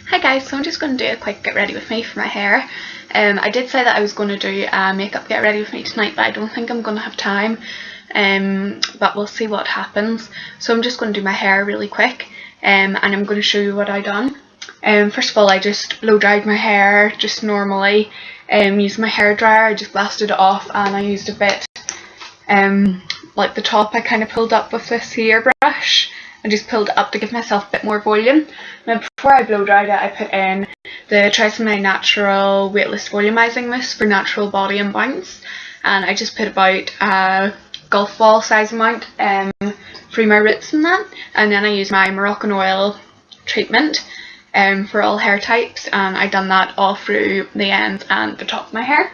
Hi guys, so I'm just going to do a quick get ready with me for my hair. I did say that I was going to do a makeup get ready with me tonight, but I don't think I'm going to have time. But we'll see what happens. So I'm just going to do my hair really quick, and I'm going to show you what I done. First of all, I just blow dried my hair just normally. Used my hair dryer. I just blasted it off, and I used a bit like the top I kind of pulled up with this here brush. I just pulled it up to give myself a bit more volume. Now before I blow dried it, I put in the Tresemme Natural Weightless Volumizing Mousse for natural body and bounce, and I just put about a golf ball size amount through my roots and that, and then I used my Moroccan oil treatment for all hair types, and I done that all through the ends and the top of my hair.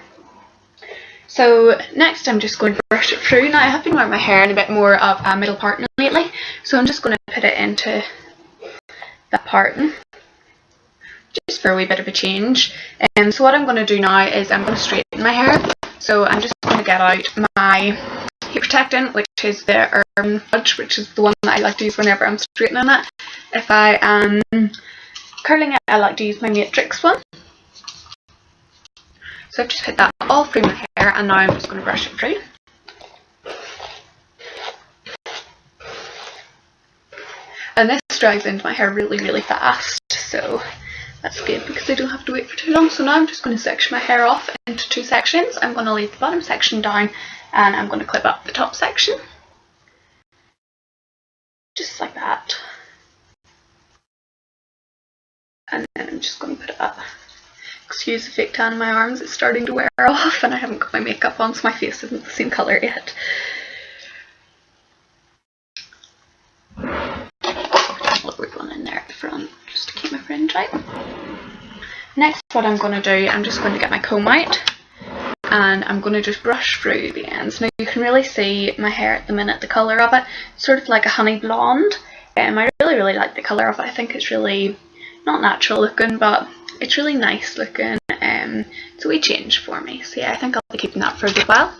So next I'm just going to brush it through. Now I have been wearing my hair in a bit more of a middle parting lately, so I'm just going to put it into that parting just for a wee bit of a change. So what I'm going to do now is I'm going to straighten my hair. So I'm just going to get out my heat protectant, which is the Urban Fudge, which is the one that I like to use whenever I'm straightening it. If I am curling it, I like to use my Matrix one. So I've just put that all through my hair, and now I'm just going to brush it through. And this dries into my hair really fast, so that's good because I don't have to wait for too long. So now I'm just going to section my hair off into two sections. I'm going to leave the bottom section down, and I'm going to clip up the top section. Just like that. And then I'm just going to put it up. Excuse the fake tan in my arms, it's starting to wear off, and I haven't got my makeup on, so my face isn't the same colour yet. A little weird one in there at the front, just to keep my fringe out. Next, what I'm going to do, I'm just going to get my comb out, and I'm going to just brush through the ends. Now you can really see my hair at the minute, the colour of it, sort of like a honey blonde. I really like the colour of it. I think it's really not natural looking, but it's really nice looking. It's a wee change for me, so yeah, I think I'll be keeping that for a good while.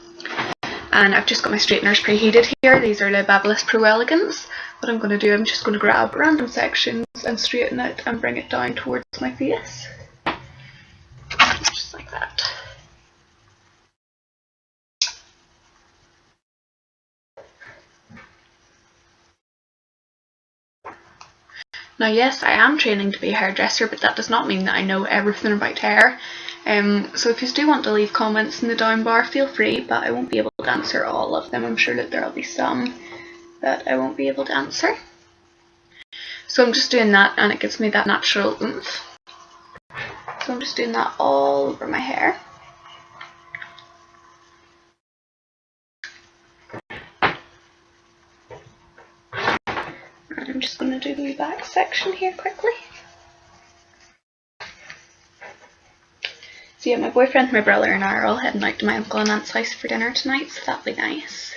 And I've just got my straighteners preheated here. These are the Babyliss Pro Elegance. What I'm going to do, I'm just going to grab random sections and straighten it and bring it down towards my face, just like that. Now yes, I am training to be a hairdresser, but that does not mean that I know everything about hair. So if you do want to leave comments in the down bar, feel free, but I won't be able to answer all of them. I'm sure that there will be some that I won't be able to answer. So I'm just doing that, and it gives me that natural oomph. So I'm just doing that all over my hair. I'm just going to do the back section here quickly. So yeah, my boyfriend, my brother and I are all heading out to my uncle and aunt's house for dinner tonight, so that'll be nice.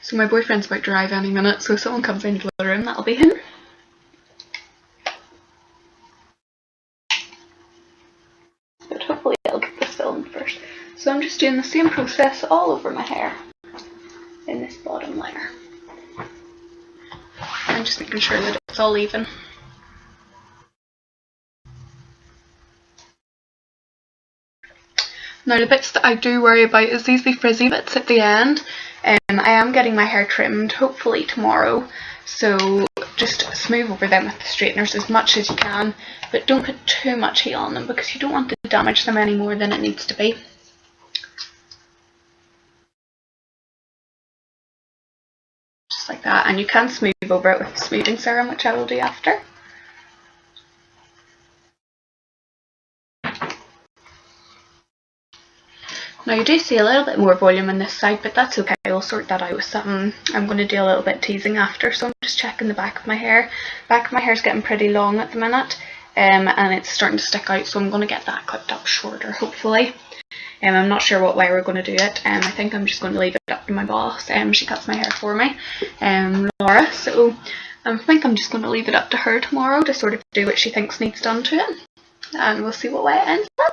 So my boyfriend's about to arrive any minute, so if someone comes into the room, that'll be him. But hopefully I'll get this filmed first. So I'm just doing the same process all over my hair in this bottom layer. I'm just making sure that it's all even. Now the bits that I do worry about is these wee frizzy bits at the end. I am getting my hair trimmed hopefully tomorrow, so just smooth over them with the straighteners as much as you can, but don't put too much heat on them because you don't want to damage them any more than it needs to be. Just like that, and you can smooth over it with the smoothing serum, which I will do after. Now you do see a little bit more volume on this side, but that's okay, I'll sort that out with something. I'm going to do a little bit of teasing after, so I'm just checking the back of my hair. Back of my hair is getting pretty long at the minute, and it's starting to stick out, so I'm going to get that clipped up shorter, hopefully. I'm not sure what way we're going to do it. I think I'm just going to leave it up to my boss. She cuts my hair for me, Laura, so I think I'm just going to leave it up to her tomorrow to sort of do what she thinks needs done to it, and we'll see what way it ends up.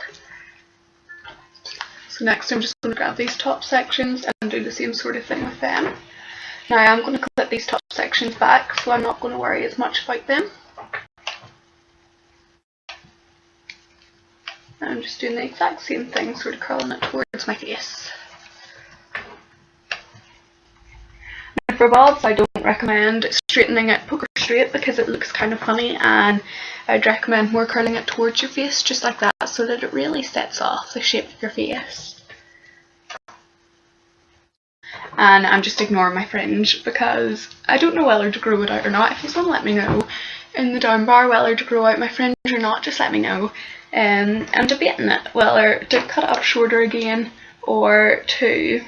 So next I'm just going to grab these top sections and do the same sort of thing with them. Now I'm going to clip these top sections back, so I'm not going to worry as much about them. And I'm just doing the exact same thing, sort of curling it towards my face. Now for bobs, I don't recommend straightening it poker straight because it looks kind of funny, and I'd recommend more curling it towards your face, just like that, so that it really sets off the shape of your face. And I'm just ignoring my fringe because I don't know whether to grow it out or not. If you want to let me know in the down bar whether to grow out my fringe or not, just let me know. I'm debating it, whether to cut it up shorter again or to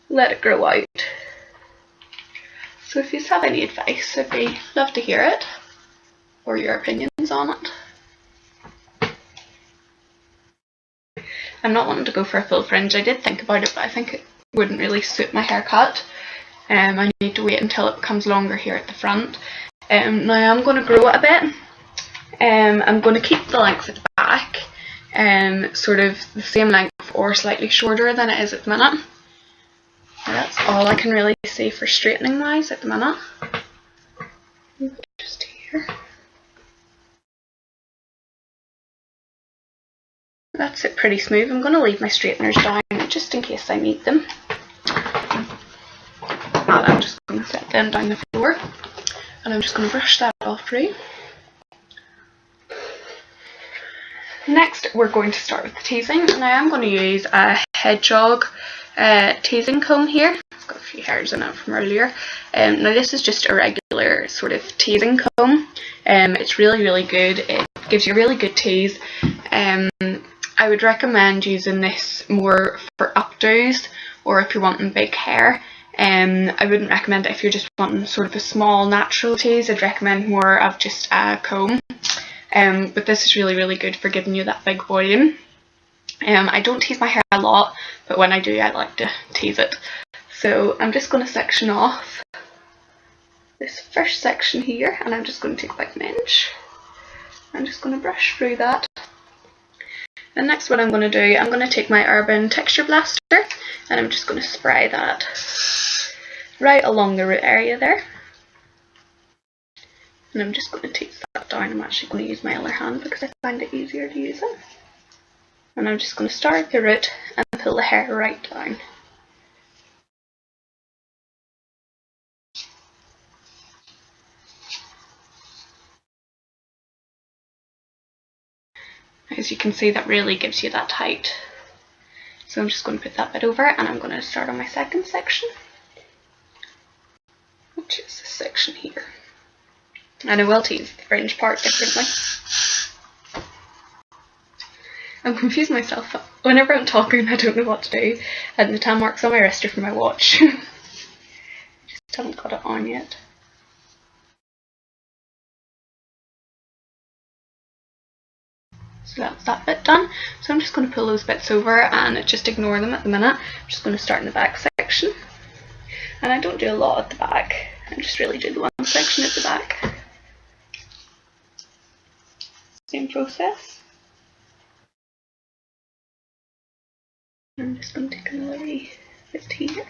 let it grow out. So if you have any advice, I'd love to hear it, or your opinions on it. I'm not wanting to go for a full fringe. I did think about it, but I think it wouldn't really suit my haircut. I need to wait until it becomes longer here at the front. Now I'm going to grow it a bit. I'm going to keep the length at the back, sort of the same length or slightly shorter than it is at the minute. That's all I can really see for straightening wise at the minute. Just here. That's it, pretty smooth. I'm going to leave my straighteners down just in case I need them. And I'm just going to set them down the floor, and I'm just going to brush that off through. Next we're going to start with the teasing, and I am going to use a Hedgehog teasing comb here. It's got a few hairs in it from earlier. Now this is just a regular sort of teasing comb. It's really good. It gives you a really good tease. I would recommend using this more for updos, or if you're wanting big hair. I wouldn't recommend it if you're just wanting sort of a small natural tease. I'd recommend more of just a comb. But this is really good for giving you that big volume. I don't tease my hair a lot, but when I do, I like to tease it. So I'm just going to section off this first section here, and I'm just going to take about an inch. I'm just going to brush through that. And next what I'm going to do, I'm going to take my Urban Texture Blaster, and I'm just going to spray that right along the root area there. And I'm just going to tease that down. I'm actually going to use my other hand because I find it easier to use it. And I'm just going to start at the root and pull the hair right down. As you can see, that really gives you that height. So I'm just going to put that bit over, and I'm going to start on my second section, which is this section here. And I will tease the fringe part differently. I'm confusing myself. Whenever I'm talking, I don't know what to do. And the tan marks on my wrist are from my watch. Just haven't got it on yet. So that's that bit done. So I'm just going to pull those bits over and just ignore them at the minute. I'm just going to start in the back section. And I don't do a lot at the back. I just really do the one section at the back. Same process. I'm just going to take another wee bit here.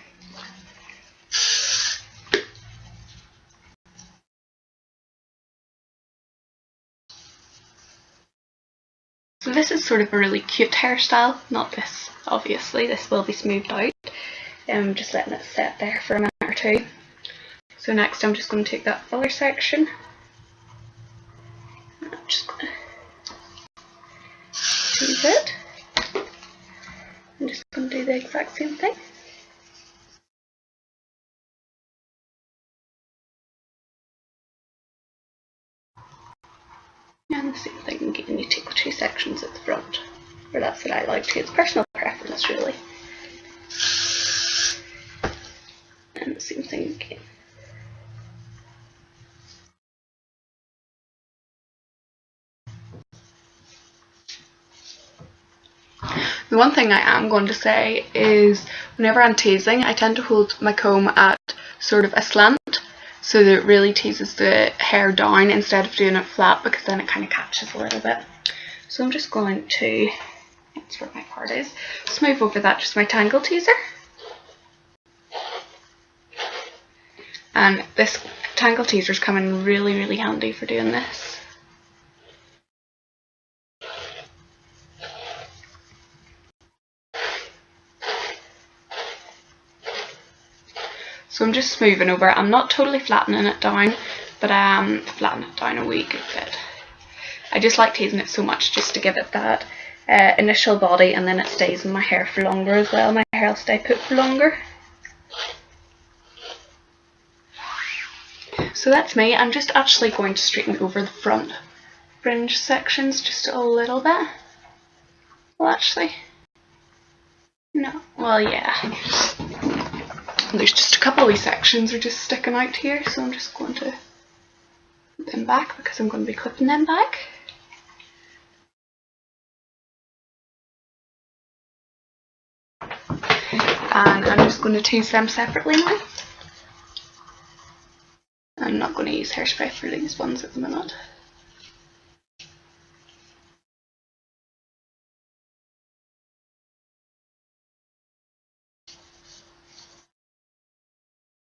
So this is sort of a really cute hairstyle, not this, obviously, this will be smoothed out. I'm just letting it set there for a minute or two. So next I'm just going to take that other section, and I'm just going to tease it. I'm just going to do the exact same thing. And the same thing, again, you take the two sections at the front. Or that's what I like to. It's personal preference, really. And the same thing again. The one thing I am going to say is whenever I'm teasing, I tend to hold my comb at sort of a slant so that it really teases the hair down instead of doing it flat, because then it kind of catches a little bit. So I'm just going to, that's where my part is, smooth over that just my Tangle Teezer. And this Tangle Teezer's come in really handy for doing this. So I'm just smoothing over. I'm not totally flattening it down, but flattening it down a wee good bit. I just like teasing it so much just to give it that initial body, and then it stays in my hair for longer as well. My hair will stay put for longer. So that's me. I'm just actually going to straighten over the front fringe sections just a little bit. Well, actually, no. Well, yeah. There's just a couple of wee sections are just sticking out here, so I'm just going to put them back because I'm going to be clipping them back. And I'm just going to tease them separately now. I'm not going to use hairspray for these ones at the minute.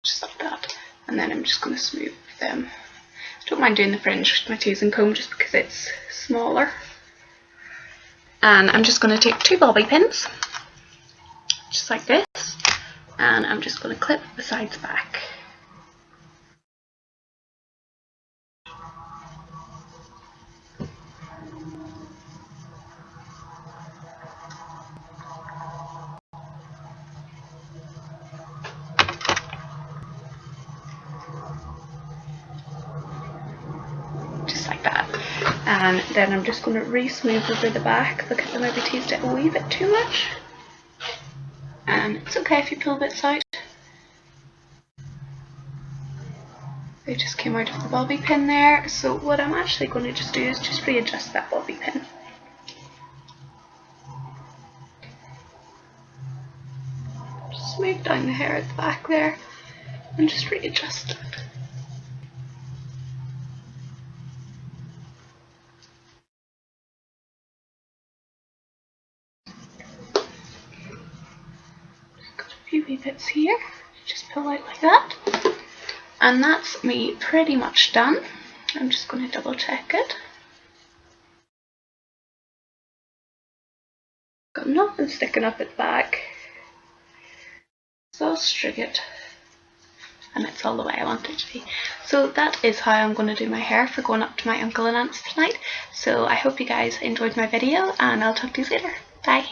Just like that. And then I'm just going to smooth them. I don't mind doing the fringe with my teasing comb just because it's smaller. And I'm just going to take 2 bobby pins, just like this, and I'm just going to clip the sides back. Just like that. And then I'm just going to re-smooth over the back because I maybe teased it a wee bit too much. And it's okay if you pull bits out. They just came out of the bobby pin there. So what I'm actually going to just do is just readjust that bobby pin. Just smooth down the hair at the back there and just readjust it. Few wee bits here, just pull out like that, and that's me pretty much done. I'm just going to double check it. Got nothing sticking up at the back, so I'll string it, and it's all the way I want it to be. So that is how I'm going to do my hair for going up to my uncle and aunt's tonight. So I hope you guys enjoyed my video, and I'll talk to you later. Bye.